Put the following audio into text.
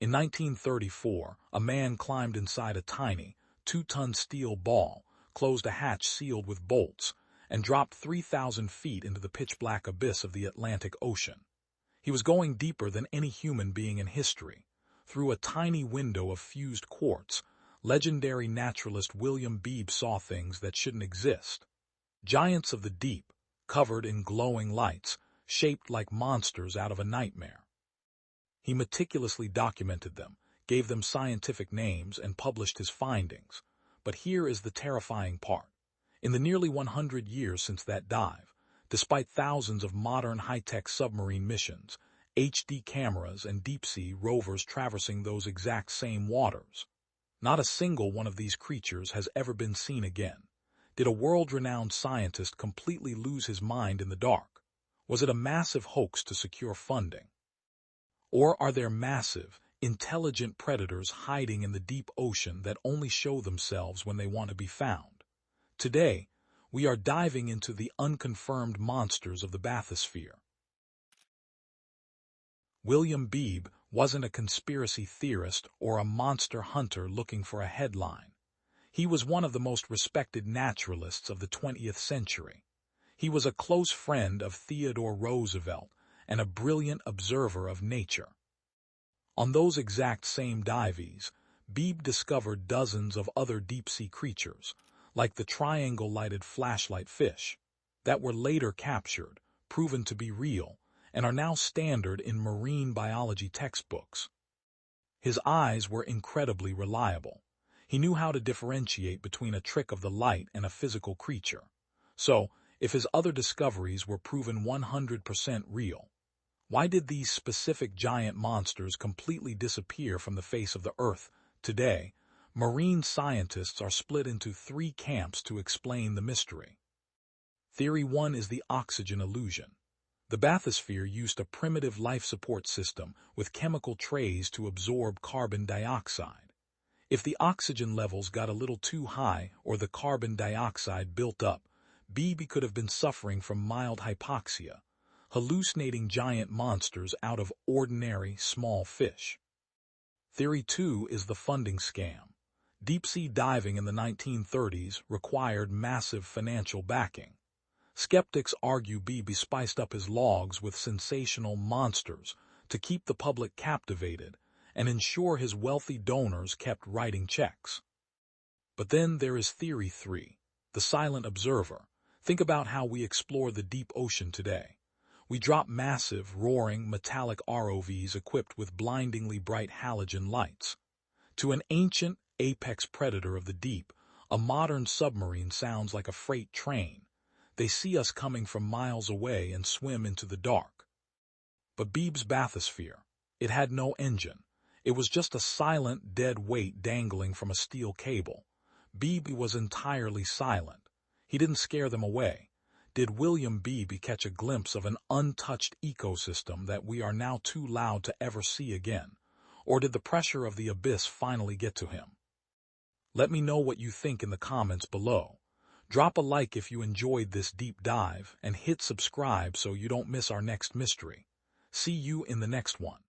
In 1934, a man climbed inside a tiny, 2-ton steel ball, closed a hatch sealed with bolts, and dropped 3,000 feet into the pitch-black abyss of the Atlantic Ocean. He was going deeper than any human being in history. Through a tiny window of fused quartz, legendary naturalist William Beebe saw things that shouldn't exist. Giants of the deep, covered in glowing lights, shaped like monsters out of a nightmare. He meticulously documented them, gave them scientific names, and published his findings. But here is the terrifying part. In the nearly 100 years since that dive, despite thousands of modern high-tech submarine missions, HD cameras, and deep-sea rovers traversing those exact same waters, not a single one of these creatures has ever been seen again. Did a world-renowned scientist completely lose his mind in the dark? Was it a massive hoax to secure funding? Or are there massive, intelligent predators hiding in the deep ocean that only show themselves when they want to be found? Today, we are diving into the unconfirmed monsters of the bathysphere. William Beebe wasn't a conspiracy theorist or a monster hunter looking for a headline. He was one of the most respected naturalists of the 20th century. He was a close friend of Theodore Roosevelt and a brilliant observer of nature. On those exact same dives, Beebe discovered dozens of other deep-sea creatures, like the triangle-lighted flashlight fish, that were later captured, proven to be real, and are now standard in marine biology textbooks. His eyes were incredibly reliable. He knew how to differentiate between a trick of the light and a physical creature. So, if his other discoveries were proven 100% real, why did these specific giant monsters completely disappear from the face of the Earth? Today, marine scientists are split into 3 camps to explain the mystery. Theory 1 is the oxygen illusion. The bathysphere used a primitive life support system with chemical trays to absorb carbon dioxide. If the oxygen levels got a little too high or the carbon dioxide built up, Beebe could have been suffering from mild hypoxia, hallucinating giant monsters out of ordinary, small fish. Theory 2 is the funding scam. Deep-sea diving in the 1930s required massive financial backing. Skeptics argue Beebe spiced up his logs with sensational monsters to keep the public captivated and ensure his wealthy donors kept writing checks. But then there is Theory 3, the silent observer. Think about how we explore the deep ocean today. We drop massive, roaring, metallic ROVs equipped with blindingly bright halogen lights. To an ancient, apex predator of the deep, a modern submarine sounds like a freight train. They see us coming from miles away and swim into the dark. But Beebe's bathysphere, it had no engine. It was just a silent, dead weight dangling from a steel cable. Beebe was entirely silent. He didn't scare them away. Did William Beebe catch a glimpse of an untouched ecosystem that we are now too loud to ever see again? Or did the pressure of the abyss finally get to him? Let me know what you think in the comments below. Drop a like if you enjoyed this deep dive, and hit subscribe so you don't miss our next mystery. See you in the next one.